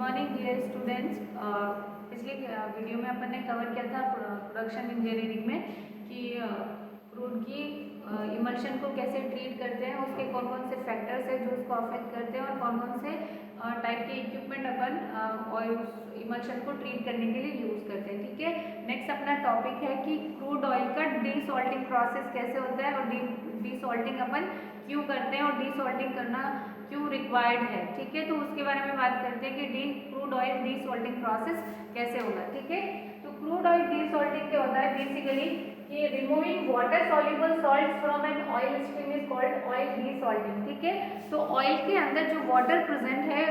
Morning dear students. पिछली video में अपन ने कवर किया था प्रोडक्शन इंजीनियरिंग में कि क्रूड की इमल्शन को कैसे ट्रीट करते हैं, उसके कौन कौन से फैक्टर्स हैं जो उसको अफेक्ट करते हैं और कौन कौन से टाइप के इक्विपमेंट अपन ऑयल इमल्शन को ट्रीट करने के लिए यूज़ करते हैं। ठीक है, नेक्स्ट अपना टॉपिक है कि क्रूड ऑयल का डीसॉल्टिंग प्रोसेस कैसे होता है और डीसॉल्टिंग अपन क्यों करते हैं और डीसॉल्टिंग करना क्यों रिक्वायर्ड है। ठीक है, तो उसके बारे में बात करते हैं कि क्रूड ऑयल डीसॉल्टिंग प्रोसेस कैसे होगा। ठीक है, तो क्रूड ऑयल डीसॉल्टिंग क्या होता है बेसिकली कि removing water soluble salts from an oil stream is called oil desalting. ठीक है, तो ऑयल के अंदर जो वाटर प्रेजेंट है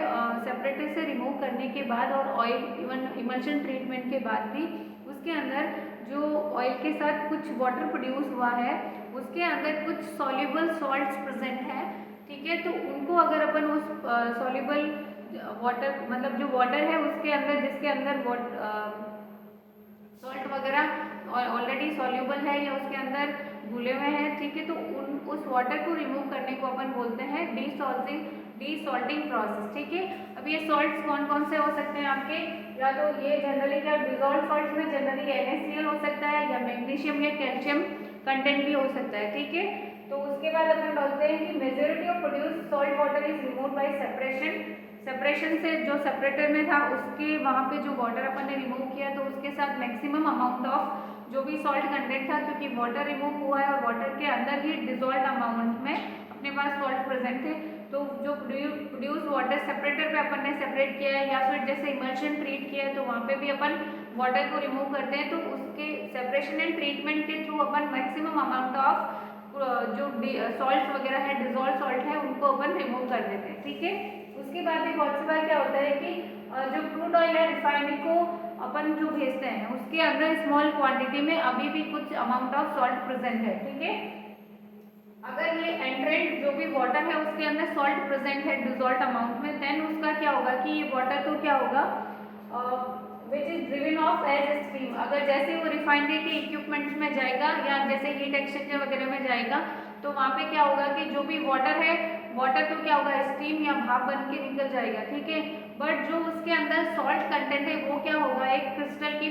सेपरेटर से रिमूव करने के बाद और ऑयल इवन इमल्शन ट्रीटमेंट के बाद भी उसके अंदर जो ऑयल के साथ कुछ वाटर प्रोड्यूस हुआ है उसके अंदर कुछ सॉल्युबल सॉल्ट्स प्रेजेंट है। ठीक है, तो उनको अगर अपन उस सॉल्युबल वाटर मतलब जो वाटर है उसके अंदर जिसके अंदर सॉल्ट वगैरह ऑलरेडी सॉल्युबल है या उसके अंदर घुले हुए हैं, ठीक है, तो उस वाटर को रिमूव करने को अपन बोलते हैं डीसॉल्टिंग प्रोसेस। ठीक है, अब ये सॉल्ट्स कौन कौन से हो सकते हैं आपके, या तो ये जनरली क्या डिजॉल्व सॉल्ट्स में जनरली NaCl हो सकता है या मैग्नीशियम या कैल्शियम कंटेंट भी हो सकता है। ठीक है, तो उसके बाद अपन बोलते हैं कि majority of produce salt water is remove by separation से जो सेपरेटर में था उसके वहाँ पे जो वाटर अपन ने रिमूव किया तो उसके साथ मैक्सिमम अमाउंट ऑफ जो भी सॉल्ट कंटेंट था, क्योंकि वाटर रिमूव हुआ है और वाटर के अंदर ही डिजॉल्व अमाउंट में अपने पास सॉल्ट प्रेजेंट है, तो जो प्रोड्यूस वाटर सेपरेटर पे अपन ने सेपरेट किया है या फिर जैसे इमल्शन ट्रीट किया है तो वहाँ पे भी अपन वाटर को रिमूव करते हैं, तो उसके सेपरेशन एंड ट्रीटमेंट के through upon maximum amount of जो सॉल्ट वगैरह है डिजॉल्व सॉल्ट है उनको अपन रिमूव कर देते हैं। ठीक है, उसके बाद भी बहुत सी बार क्या होता है कि जो क्रूड ऑयल है रिफाइनरी को अपन जो भेजते हैं उसके अंदर स्मॉल क्वांटिटी में अभी भी कुछ अमाउंट ऑफ सॉल्ट प्रेजेंट है। ठीक है, अगर ये एंट्रेंट जो भी वाटर है उसके अंदर सॉल्ट प्रेजेंट है डिजॉल्ट अमाउंट में, देन उसका क्या होगा कि ये वाटर तो क्या होगा which is driven of as a stream. अगर जैसे वो रिफाइनरी के इक्विपमेंट्स में जाएगा या जैसे हीट एक्सचेंजर वगैरह में जाएगा तो वहाँ पे क्या होगा कि जो भी वाटर है वाटर तो क्या होगा स्टीम या भाप बन के निकल जाएगा। ठीक है, बट जो उसके अंदर सॉल्ट कंटेंट है वो क्या होगा एक क्रिस्टल की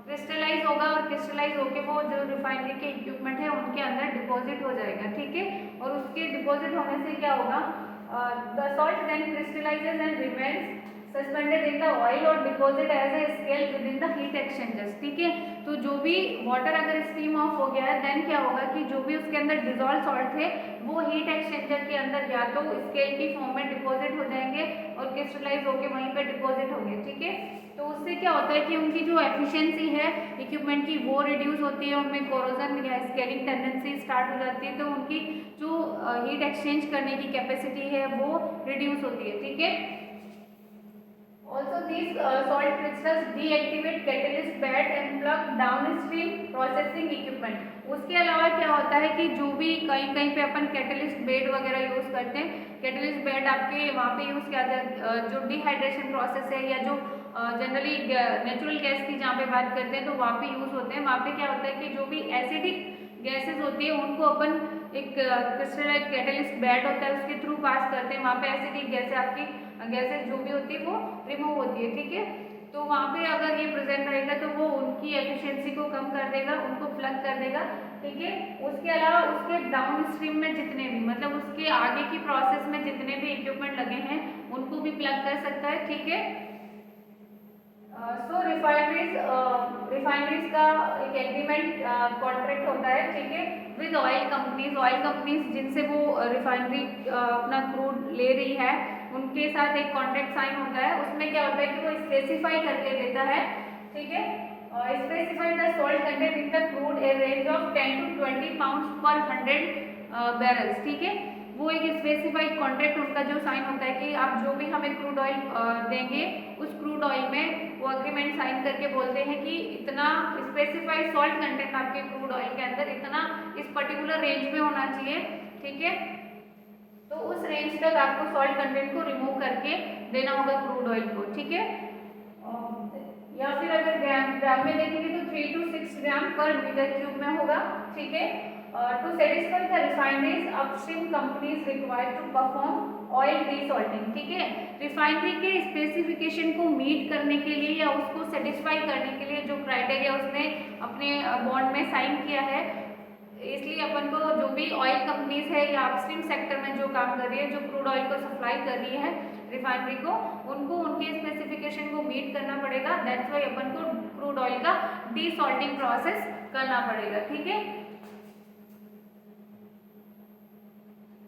क्रिस्टलाइज होगा और क्रिस्टलाइज होके वो जो रिफाइनरी के इक्विपमेंट है उनके अंदर डिपॉजिट हो जाएगा। ठीक है, और उसके डिपॉजिट होने से क्या होगा the salt then crystallises and remains suspended in the oil और deposit as a scale within the heat exchangers. ठीक है, तो जो भी वाटर अगर स्टीम ऑफ हो गया है देन क्या होगा कि जो भी उसके अंदर डिजॉल्व सॉल्ट थे वो हीट एक्सचेंजर के अंदर या तो स्केल की फॉर्म में डिपॉजिट हो जाएंगे और क्रिस्टलाइज होकर वहीं पे डिपॉजिट होंगे। ठीक है, तो उससे क्या होता है कि उनकी जो एफिशिएंसी है इक्विपमेंट की वो रिड्यूस होती है, उनमें कोरोजन या स्केलिंग टेंडेंसी स्टार्ट हो जाती है, तो उनकी जो हीट एक्सचेंज करने की कैपेसिटी है वो रिड्यूस होती है। ठीक है, also these salt crystals deactivate catalyst bed and plug downstream processing equipment। उसके अलावा क्या होता है कि जो भी कहीं कहीं पे अपन कैटलिस्ट बेड वगैरह यूज करते हैं, कैटलिस्ट बेड आपके वहाँ पे यूज किया जाता है जो डिहाइड्रेशन प्रोसेस है या जो जनरली नेचुरल गैस की जहाँ पे बात करते हैं तो वहाँ पे यूज होते हैं। वहाँ पे क्या होता है कि जो भी एसिडिक गैसेस होती है उनको अपन एक क्रिस्टलाइज कैटलिस्ट बेड होता है उसके थ्रू पास करते हैं, वहाँ पे एसिडिक गैसेस जो भी होती है वो रिमूव होती है। ठीक है, तो वहाँ पे अगर ये प्रेजेंट रहेगा तो वो उनकी एफिशिएंसी को कम कर देगा, उनको प्लग कर देगा। ठीक है, उसके अलावा उसके डाउन स्ट्रीम में जितने भी मतलब उसके आगे की प्रोसेस में जितने भी इक्विपमेंट लगे हैं उनको भी प्लग कर सकता है। ठीक है, सो रिफाइनरीज का एक एग्रीमेंट कॉन्ट्रैक्ट होता है। ठीक है, विद ऑयल कंपनीज जिनसे वो रिफाइनरी अपना क्रूड ले रही है उनके साथ एक कॉन्ट्रैक्ट साइन होता है। उसमें क्या होता है कि वो स्पेसिफाई करके देता है। ठीक है, specify the salt content in the crude A range of 10 to 20 pounds पर 100 बैरल्स। ठीक है, वो एक स्पेसिफाइड कॉन्ट्रैक्ट उनका जो साइन होता है कि आप जो भी हमें क्रूड ऑयल देंगे उस क्रूड ऑयल में वो अग्रीमेंट साइन करके बोलते हैं कि इतना स्पेसिफाइड सॉल्ट कंटेंट आपके क्रूड ऑयल के अंदर इतना इस पर्टिकुलर रेंज में होना चाहिए। ठीक है, तो उस रेंज तक आपको सॉल्ट कंटेंट को रिमूव करके देना होगा क्रूड ऑयल को। ठीक है, या फिर अगर ग्राम में देखेंगे तो 3 to 6 ग्राम पर मीटर क्यूब में होगा। ठीक है, to satisfy the refineries upstream companies required to perform oil desalting, ठीक है। रिफाइनरी के स्पेसिफिकेशन को मीट करने के लिए या उसको सेटिस्फाई करने के लिए जो क्राइटेरिया उसने अपने बॉन्ड में साइन किया है, इसलिए अपन को जो भी ऑयल कंपनीज है या अपस्ट्रीम सेक्टर में जो काम कर रही है, जो क्रूड ऑयल को सप्लाई कर रही है रिफाइनरी को, उनको उनके स्पेसिफिकेशन को मीट करना पड़ेगा। दैट्स वाई अपन को क्रूड ऑयल का डीसॉल्टिंग प्रोसेस करना पड़ेगा, ठीक है।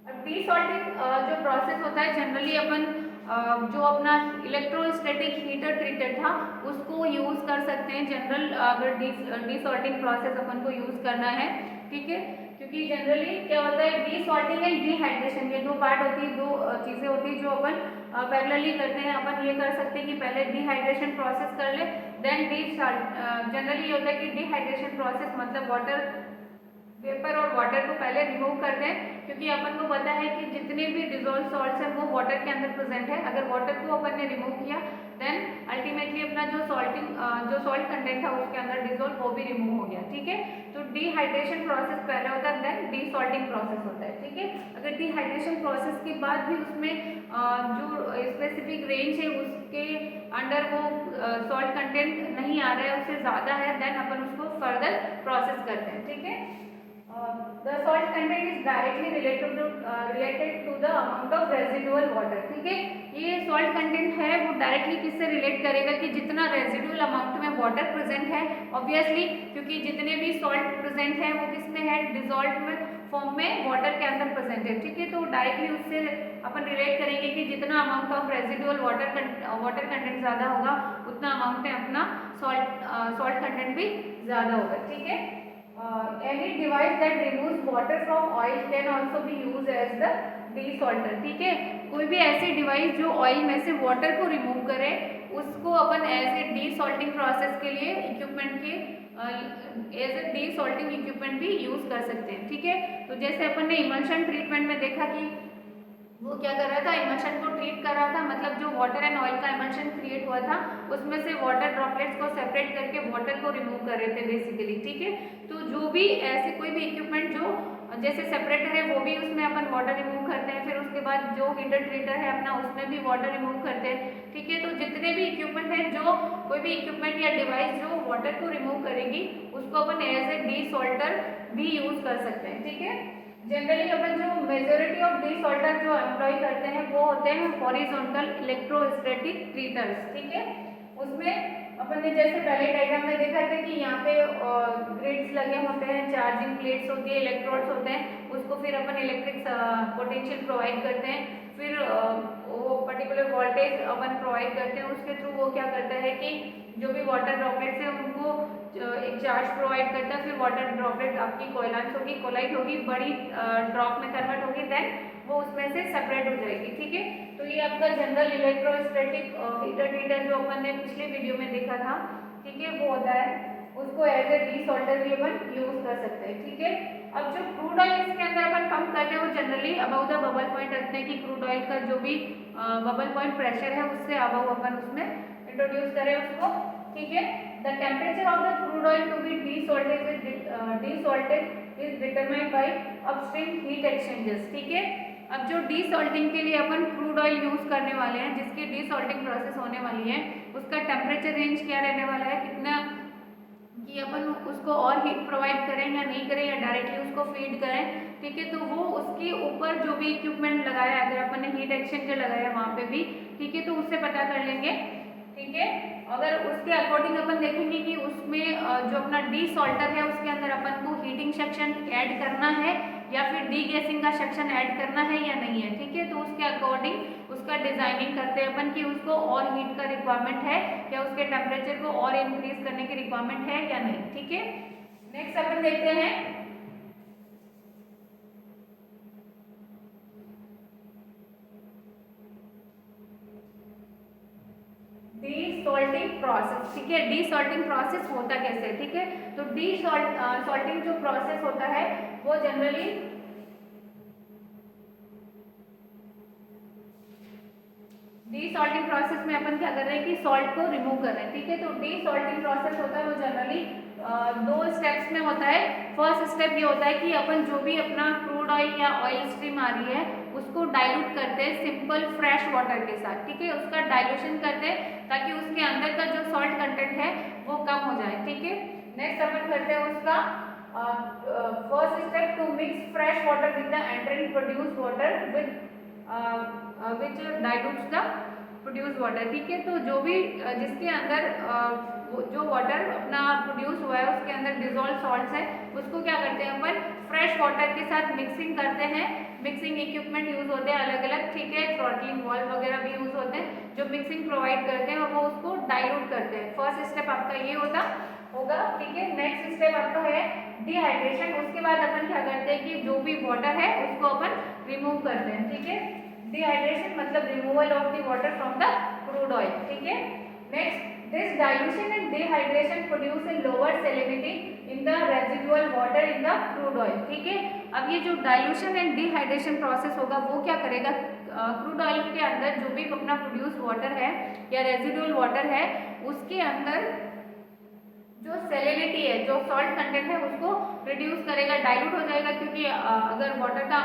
अब डीसॉल्टिंग जो प्रोसेस होता है जनरली अपन जो अपना इलेक्ट्रोस्टैटिक हीटर ट्रीटेड था उसको यूज कर सकते हैं जनरल, अगर डीसॉल्टिंग प्रोसेस अपन को यूज करना है, ठीक है। क्योंकि जनरली क्या होता है, डीसॉल्टिंग एंड डिहाइड्रेशन, ये दो पार्ट होती है, दो चीजें होती है जो अपन पैरेलली करते हैं। अपन ये कर सकते हैं कि पहले डिहाइड्रेशन प्रोसेस कर ले, देन जनरली ये होता है कि डिहाइड्रेशन प्रोसेस मतलब वाटर वेपर और वाटर को पहले रिमूव करते हैं, क्योंकि अपन को पता है कि जितने भी डिजोल्व सॉल्ट्स हैं वो वाटर के अंदर प्रेजेंट है। अगर वाटर को अपन ने रिमूव किया देन अल्टीमेटली अपना जो सॉल्ट कंटेंट था उसके अंदर डिजोल्व वो भी रिमूव हो गया, ठीक है। तो डिहाइड्रेशन प्रोसेस पहले होता है, देन डीसॉल्टिंग प्रोसेस होता है, ठीक है। अगर डिहाइड्रेशन प्रोसेस के बाद भी उसमें जो स्पेसिफिक रेंज है उसके अंडर वो सॉल्ट कंटेंट नहीं आ रहा है, उससे ज़्यादा है, देन अपन उसको फर्दर प्रोसेस करते हैं, ठीक है। The salt content is directly related to the amount of residual water, ठीक है। ये salt content है वो डायरेक्टली किससे रिलेट करेगा कि जितना रेजिडुअल अमाउंट में वाटर प्रेजेंट है, ऑब्वियसली क्योंकि जितने भी सॉल्ट प्रेजेंट है वो किसमें है, डिजॉल्व फॉर्म में वाटर के अंदर प्रेजेंट है, ठीक है। तो डायरेक्टली उससे अपन रिलेट करेंगे कि जितना amount of residual water content ज़्यादा होगा उतना अमाउंट में अपना सॉल्ट कंटेंट भी ज़्यादा होगा, ठीक है। Any device that removes water from oil can also be used as the desalter, ठीक है। कोई भी ऐसी डिवाइस जो ऑयल में से वाटर को रिमूव करे उसको अपन एज ए डीसॉल्टिंग प्रोसेस के लिए इक्विपमेंट के एज ए डीसॉल्टिंग इक्विपमेंट भी यूज कर सकते हैं, ठीक है। तो जैसे अपन ने इमल्शन ट्रीटमेंट में देखा कि वो क्या कर रहा था, इमल्शन को ट्रीट कर रहा था, मतलब जो वाटर एंड ऑयल का इमल्शन क्रिएट हुआ था उसमें से वाटर ड्रॉपलेट्स को सेपरेट करके वाटर को रिमूव कर रहे थे बेसिकली, ठीक है। तो जो भी ऐसे कोई भी इक्विपमेंट जो जैसे सेपरेटर है वो भी उसमें अपन वाटर रिमूव करते हैं, फिर उसके बाद जो हीटर ट्रीटर है अपना उसमें भी वाटर रिमूव करते हैं, ठीक है। तो जितने भी इक्विपमेंट हैं, जो कोई भी इक्विपमेंट या डिवाइस जो वाटर को रिमूव करेगी उसको अपन एज ए डीसॉल्टर भी यूज कर सकते हैं, ठीक है। जनरली अपन जो मेजोरिटी ऑफ डीसॉल्टर जो एम्प्लॉय करते हैं वो होते हैं हॉरिजॉन्टल इलेक्ट्रोस्टैटिक ट्रीटर्स, ठीक है। उसमें अपन ने जैसे पहले डायग्राम में देखा था कि यहाँ पे ग्रिड्स लगे होते हैं, चार्जिंग प्लेट्स होती है, इलेक्ट्रोड्स होते हैं, उसको फिर अपन इलेक्ट्रिक पोटेंशियल प्रोवाइड करते हैं, फिर वो पर्टिकुलर वोल्टेज अपन प्रोवाइड करते हैं, उसके थ्रू वो क्या करता है कि जो भी वाटर ड्रॉपलेट्स है उनको एक चार्ज प्रोवाइड करता है, फिर वाटर ड्रॉपलेट आपकी कोलाइड होगी, बड़ी ड्रॉप में कन्वर्ट होगी, देन वो उसमें से सेपरेट हो जाएगी, ठीक है। तो ये आपका जनरल इलेक्ट्रोस्टैटिक हीटर ट्रीटर जो अपन ने पिछले वीडियो में देखा था, ठीक है, वो होता है, उसको एज ए डीसॉल्टर भी अपन यूज कर सकते हैं, ठीक है। अब जो क्रूड ऑयल इसके अंदर अपन पंप करते हैं वो generally about the bubble point रखते हैं कि क्रूड ऑयल का जो भी बबल पॉइंट प्रेशर है उससे अबाउ अपन उसमें इंट्रोड्यूस करें उसको, ठीक है। The temperature of the crude oil to be desalted is determined by upstream heat exchangers, ठीक है। अब जो डीसॉल्टिंग के लिए अपन क्रूड ऑयल यूज करने वाले हैं, जिसकी डीसॉल्टिंग प्रोसेस होने वाली है, उसका टेम्परेचर रेंज क्या रहने वाला है, कितना कि अपन उसको और हीट प्रोवाइड करें या नहीं करें या डायरेक्टली उसको फीड करें, ठीक है। तो वो उसके ऊपर जो भी इक्विपमेंट लगाया, अगर अपन ने हीट एक्सचेंजर लगाया वहाँ पे भी, ठीक है, तो उससे पता कर लेंगे, ठीक है। अगर उसके अकॉर्डिंग अपन देखेंगे कि उसमें जो अपना डीसॉल्टर है उसके अंदर अपन को हीटिंग सेक्शन ऐड करना है या फिर डीगैसिंग का सेक्शन ऐड करना है या नहीं है, ठीक है। तो उसके अकॉर्डिंग उसका डिजाइनिंग करते हैं अपन कि उसको और हीट का रिक्वायरमेंट है या उसके टेम्परेचर को और इंक्रीज करने की रिक्वायरमेंट है या नहीं, ठीक है। नेक्स्ट अपन देखते हैं डीसॉल्टिंग प्रोसेस, ठीक है। डीसॉल्टिंग प्रोसेस होता कैसे है, ठीक है। तो डीसॉल्टिंग जो प्रोसेस होता है वो जनरली डीसॉल्टिंग प्रोसेस में अपन क्या कर रहे हैं कि सॉल्ट को रिमूव कर रहे हैं, ठीक है। तो डीसॉल्टिंग प्रोसेस होता है वो जनरली दो स्टेप्स में होता है। फर्स्ट स्टेप ये होता है कि अपन जो भी अपना क्रूड ऑयल या ऑयल स्ट्रीम आ रही है उसको डाइल्यूट करते हैं सिंपल फ्रेश वाटर के साथ, ठीक है, उसका डाइल्यूशन करते हैं ताकि उसके अंदर का जो सॉल्ट कंटेंट है वो कम हो जाए, ठीक है। नेक्स्ट अपन करते हैं उसका first step to mix fresh water with the entering produce water with which dilutes the produce water, ठीक है। तो जो भी जिसके अंदर जो वाटर अपना प्रोड्यूस हुआ है उसके अंदर डिजोल्व सॉल्ट्स है, उसको क्या करते हैं अपन फ्रेश वाटर के साथ मिक्सिंग करते हैं। मिक्सिंग इक्विपमेंट यूज होते हैं अलग अलग, ठीक है, थ्रॉटलिंग वॉल्व वगैरह भी यूज होते हैं जो मिक्सिंग प्रोवाइड करते हैं और वो उसको डाइल्यूट करते हैं। फर्स्ट स्टेप आपका ये होगा, ठीक है। नेक्स्ट स्टेप आपका है डिहाइड्रेशन। उसके बाद अपन क्या करते हैं कि जो भी वाटर है उसको अपन रिमूव करते हैं, ठीक है। डिहाइड्रेशन मतलब removal of the water from the crude oil, ठीक है। Next this dilution and dehydration produce a lower salinity in the residual water in the crude oil, ठीक है। अब ये जो डाइल्यूशन एंड डिहाइड्रेशन प्रोसेस होगा वो क्या करेगा, क्रूड ऑयल के अंदर जो भी अपना प्रोड्यूस वाटर है या रेजिडुअल वाटर है उसके अंदर जो सैलिनिटी है, जो सॉल्ट कंटेंट है उसको रिड्यूस करेगा, डाइल्यूट हो जाएगा, क्योंकि अगर वाटर का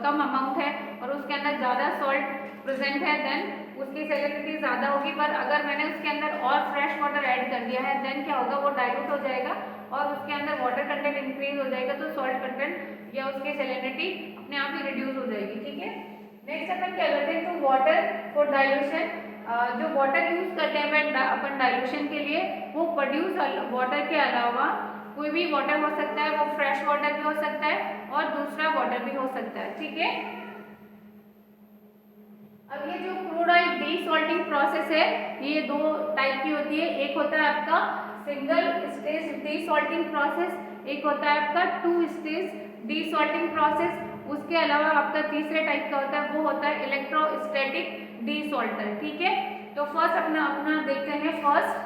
कम अमाउंट है और उसके अंदर ज़्यादा सॉल्ट प्रेजेंट है देन उसकी सैलिनिटी ज़्यादा होगी। पर अगर मैंने उसके अंदर और फ्रेश वाटर ऐड कर दिया है देन क्या होगा, वो डाइल्यूट हो जाएगा और उसके अंदर वाटर कंटेंट इंक्रीज हो जाएगा, तो सॉल्ट कंटेंट या उसकी सैलिनिटी अपने आप ही रिड्यूस हो जाएगी, ठीक है। नेक्स्ट अपन क्या करते हैं, तो वाटर फॉर डाइल्यूशन, जो वाटर यूज करते हैं अपन डाइल्यूशन के लिए वो प्रोड्यूस वाटर के अलावा कोई भी वाटर हो सकता है, वो फ्रेश वाटर भी हो सकता है और दूसरा वाटर भी हो सकता है, ठीक है। अब ये जो क्रूड ऑयल डीसॉल्टिंग प्रोसेस है ये दो टाइप की होती है, एक होता है आपका सिंगल स्टेज डीसॉल्टिंग प्रोसेस, एक होता है आपका टू स्टेज डीसॉल्टिंग प्रोसेस। उसके अलावा आपका तीसरे टाइप का होता है वो होता है इलेक्ट्रोस्टैटिक डीसॉल्टर, ठीक है। तो फर्स्ट अपना देखते हैं फर्स्ट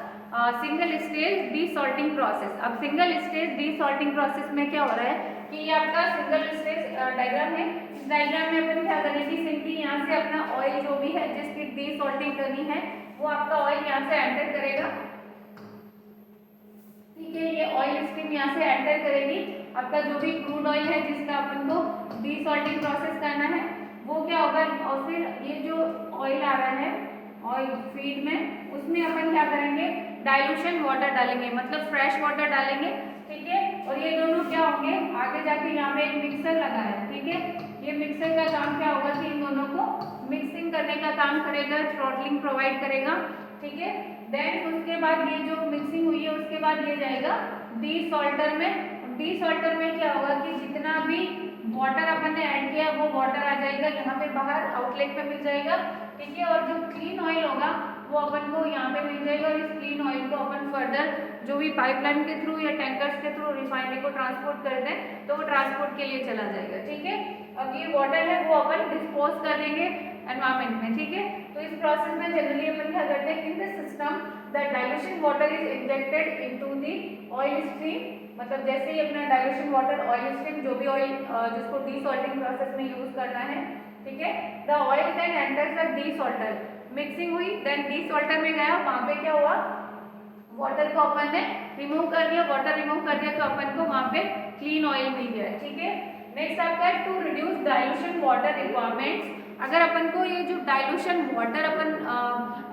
सिंगल स्टेज डीसॉल्टिंग प्रोसेस। अब सिंगल स्टेज डीसॉल्टिंग प्रोसेस में क्या हो रहा है कि ये आपका सिंगल स्टेज डायग्राम है। इस डायग्राम में अपन क्या करेंगे, सिंपली यहाँ से अपना ऑयल जो भी है जिसकी डीसॉल्टिंग करनी है वो आपका ऑयल यहाँ से एंटर करेगा, ठीक है। ये ऑयल स्ट्रीम यहाँ से एंटर करेगी, आपका जो भी क्रूड ऑयल है जिसका अपन को डीसॉल्टिंग प्रोसेस करना है वो क्या होगा, और फिर ये जो ऑयल आ रहा है ऑयल फीड में उसमें अपन क्या करेंगे, डाइल्यूशन वाटर डालेंगे, मतलब फ्रेश वाटर डालेंगे, ठीक है। और ये दोनों क्या होंगे, आगे जाके यहाँ पे एक मिक्सर लगा है, ठीक है। ये मिक्सर का काम क्या होगा कि इन दोनों को मिक्सिंग करने का काम करेगा, थ्रॉटलिंग प्रोवाइड करेगा, ठीक है। देन उसके बाद ये जो मिक्सिंग हुई है उसके बाद ये जाएगा डीसॉल्टर में। डीसॉल्टर में क्या होगा कि जितना भी वाटर अपन ने ऐड किया वो वाटर आ जाएगा यहाँ पे बाहर आउटलेट पे मिल जाएगा, ठीक है। और जो क्लीन ऑयल होगा वो अपन को यहाँ पे मिल जाएगा और इस क्लीन ऑयल को अपन फर्दर जो भी पाइपलाइन के थ्रू या टैंकर्स के थ्रू रिफाइनरी को ट्रांसपोर्ट कर दें तो वो ट्रांसपोर्ट के लिए चला जाएगा, ठीक है। अब ये वाटर है वो अपन डिस्पोज कर देंगे एनवायरमेंट में, ठीक है। तो इस प्रोसेस में जनरली अपन क्या करते हैं, in the system the dilution water is injected into the oil stream, मतलब जैसे ही अपना डाइल्यूशन वाटर ऑयल स्ट्रीम जो भी ऑयल जिसको डीसॉल्टिंग प्रोसेस में यूज करना है, ठीक है, the oil then enters the desalter. Mixing हुई देन डीसॉल्टर में गया, वहां पे क्या हुआ, वाटर को अपन ने रिमूव कर दिया, वाटर रिमूव कर दिया तो अपन को वहां पे क्लीन ऑयल मिल गया, ठीक है। नेक्स्ट आपका to reduce dilution water requirements. अगर अपन को ये जो डाइल्यूशन वाटर अपन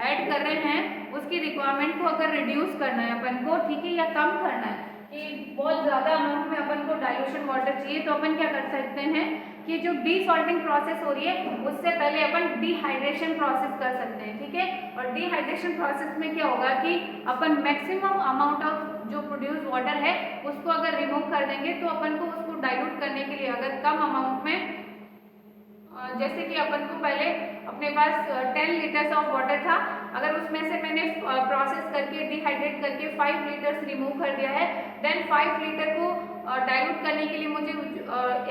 ऐड कर रहे हैं उसकी रिक्वायरमेंट को अगर रिड्यूस करना है अपन को, ठीक है, या कम करना है कि बहुत ज़्यादा अमाउंट में अपन को डाइल्यूशन वाटर चाहिए, तो अपन क्या कर सकते हैं कि जो डीसॉल्टिंग प्रोसेस हो रही है उससे पहले अपन डिहाइड्रेशन प्रोसेस कर सकते हैं, ठीक है। और डिहाइड्रेशन प्रोसेस में क्या होगा कि अपन मैक्सिमम अमाउंट ऑफ जो प्रोड्यूस वाटर है उसको अगर रिमूव कर देंगे तो अपन को उसको डाइल्यूट करने के लिए अगर कम अमाउंट में, जैसे कि अपन को पहले अपने पास 10 लीटर्स ऑफ वाटर था, अगर उसमें से मैंने प्रोसेस करके डिहाइड्रेट करके 5 लीटर्स रिमूव कर दिया है, देन 5 लीटर को डाइल्यूट करने के लिए मुझे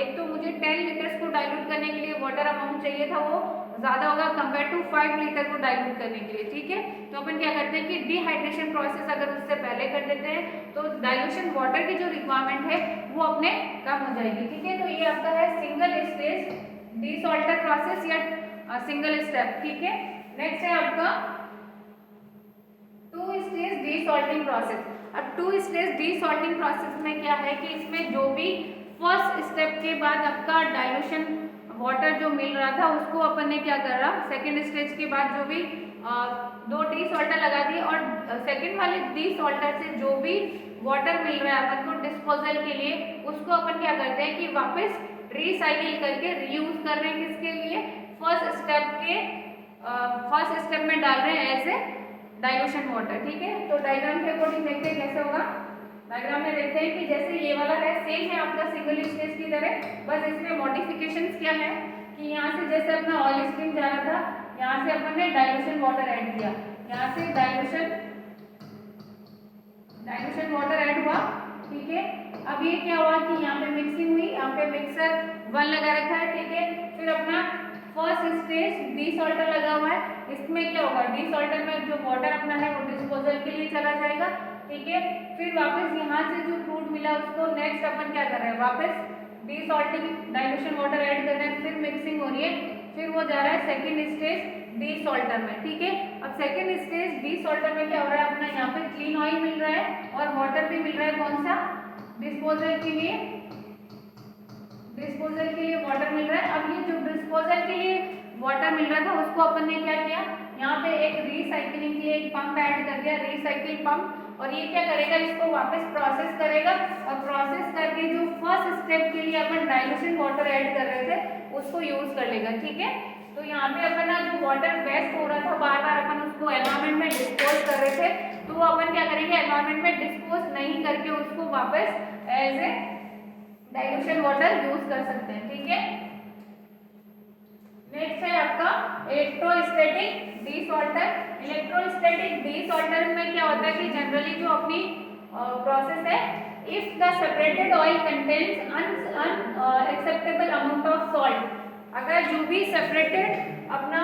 एक तो मुझे 10 लीटर्स को डाइल्यूट करने के लिए वाटर अमाउंट चाहिए था वो ज़्यादा होगा कंपेयर टू 5 लीटर को डाइल्यूट करने के लिए, ठीक है। तो अपन क्या करते हैं कि डिहाइड्रेशन प्रोसेस अगर उससे पहले कर देते हैं तो डाइल्यूशन वाटर की जो रिक्वायरमेंट है वो अपने कम हो जाएगी, ठीक है। तो ये आपका है सिंगल स्टेज डीसॉल्टर प्रोसेस या सिंगल स्टेप, ठीक है। नेक्स्ट है आपका टू स्टेज डीसॉल्टिंग प्रोसेस। अब टू स्टेज डीसॉल्टिंग प्रोसेस में क्या है कि इसमें जो भी फर्स्ट स्टेप के बाद आपका डाइल्यूशन वाटर जो मिल रहा था उसको अपन ने क्या करा, सेकेंड स्टेज के बाद जो भी 2 डीसॉल्टर लगा दिए और सेकेंड वाले डीसॉल्टर से जो भी वाटर मिल रहा है अपन को डिस्पोजल के लिए, उसको अपन क्या करते हैं कि वापस रिसाइकिल करके रीयूज कर रहे हैं। किसके लिए? फर्स्ट स्टेप में डाल रहे हैं एज ए डाइल्यूशन वाटर। ठीक है, तो डायग्राम के अकॉर्डिंग देखते हैं कैसे होगा। डायग्राम में देखते हैं कि जैसे ये वाला है सेम है आपका सिंगल स्टेज की तरह, बस इसमें मॉडिफिकेशंस क्या है कि यहाँ से जैसे अपना ऑयल स्ट्रीम जा रहा था, यहाँ से अपन ने डाइल्यूशन वाटर ऐड किया, यहाँ से डाइल्यूशन वाटर ऐड हुआ। ठीक है, अब ये क्या हुआ कि यहाँ पे मिक्सिंग हुई, यहाँ पे मिक्सर 1 लगा रखा है। ठीक है, फिर अपना फर्स्ट स्टेज डीसॉल्टर लगा हुआ है, इसमें क्या होगा, डीसॉल्टर में जो वाटर अपना है वो डिस्पोजल के लिए चला जाएगा। ठीक है, फिर वापस यहाँ से जो फ्रूट मिला उसको नेक्स्ट अपन क्या कर रहे हैं, वापस डीसॉल्टिंग डाइल्यूशन वाटर ऐड कर रहे हैं, फिर मिक्सिंग हो रही है, फिर वो जा रहा है सेकेंड स्टेज डीसॉल्टर में। ठीक है, अब सेकेंड स्टेज डीसॉल्टर में क्या हो रहा है, अपना यहाँ पे क्लीन ऑयल मिल रहा है और वाटर भी मिल रहा है, कौन सा, डिस्पोजल के लिए वाटर मिल रहा है। अब ये जो डिस्पोजल के लिए वाटर मिल रहा था उसको अपन ने क्या किया, यहाँ पे एक रिसाइकलिंग के लिए एक पंप ऐड कर दिया, रिसाइकिल पंप, और ये क्या करेगा, इसको वापस प्रोसेस करेगा और प्रोसेस करके जो फर्स्ट स्टेप के लिए अपन डाइल्यूशन वाटर ऐड कर रहे थे उसको यूज कर लेगा। ठीक है, तो यहाँ पे अपन जो वाटर वेस्ट हो रहा था बार बार अपन उसको एनवायरमेंट में डिस्पोज कर रहे थे, तो वो अपन क्या करेंगे, एनवायरमेंट में डिस्पोज नहीं करके उसको वापस as a dilution water use कर सकते हैं। ठीक है, नेक्स्ट है आपका इलेक्ट्रोस्टैटिक डीसॉल्टर। इलेक्ट्रोस्टैटिक डीसॉल्टर में क्या होता है कि जनरली जो अपनी प्रोसेस है, if the separated oil contains unacceptable amount of salt, अगर जो भी सेपरेटेड अपना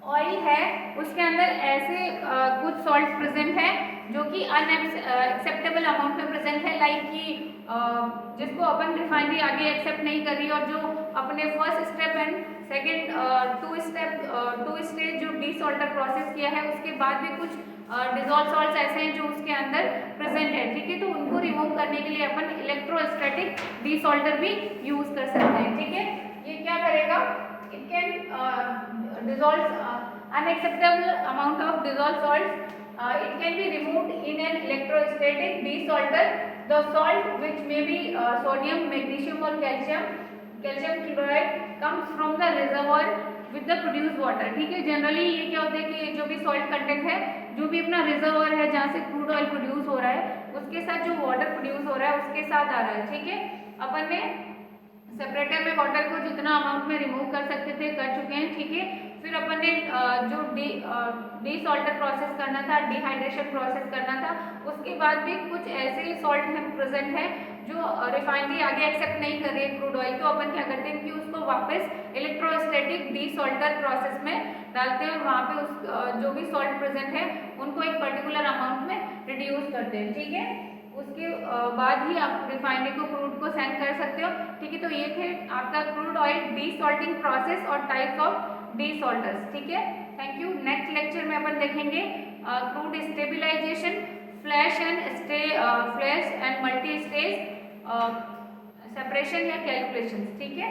ऑयल है उसके अंदर ऐसे कुछ सॉल्ट प्रेजेंट है जो कि अनएक्सेप्टेबल अमाउंट में प्रेजेंट है, लाइक कि जिसको अपन रिफाइनरी आगे एक्सेप्ट नहीं कर रही, और जो अपने first step and second to stage जो डीसॉल्टर प्रोसेस किया है उसके बाद भी कुछ डिजॉल्व सॉल्ट्स ऐसे हैं जो उसके अंदर प्रेजेंट है। ठीक है, तो उनको रिमूव करने के लिए अपन इलेक्ट्रोस्टैटिक डीसॉल्टर भी यूज कर सकते हैं। ठीक है, ये क्या करेगा, it can dissolve unacceptable amount of dissolved salts, it can be removed in an electrostatic desalter. The salt which may be sodium, magnesium or calcium chloride comes from the reservoir with the produced water. ठीक है, generally ये क्या होता है कि जो भी salt content है, जो भी अपना रिजर्वर है जहाँ से क्रूड ऑयल प्रोड्यूस हो रहा है उसके साथ जो वाटर प्रोड्यूस हो रहा है उसके साथ आ रहा है। ठीक है, अपन ने सेपरेटर में वाटर को जितना अमाउंट में रिमूव कर सकते थे कर चुके हैं। ठीक है, फिर अपन ने जो डीसॉल्टर प्रोसेस करना था, डिहाइड्रेशन प्रोसेस करना था, उसके बाद भी कुछ ऐसे सॉल्ट में प्रेजेंट है जो रिफाइनरी आगे एक्सेप्ट नहीं कर रही है क्रूड ऑयल, तो अपन क्या करते हैं कि उसको वापस इलेक्ट्रोस्टैटिक डीसॉल्टर प्रोसेस में डालते हैं और वहाँ पे उस जो भी सॉल्ट प्रेजेंट है उनको एक पर्टिकुलर अमाउंट में रिड्यूस करते हैं। ठीक है, उसके बाद ही आप रिफाइनरी को क्रूड को सेंड कर सकते हो। ठीक है, तो ये थे आपका क्रूड ऑयल डीसॉल्टिंग प्रोसेस और टाइप्स ऑफ डीसॉल्टर्स। ठीक है, थैंक यू। नेक्स्ट लेक्चर में अपन देखेंगे crude stabilisation, flash and multi stage separation या कैलकुलेशन। ठीक है।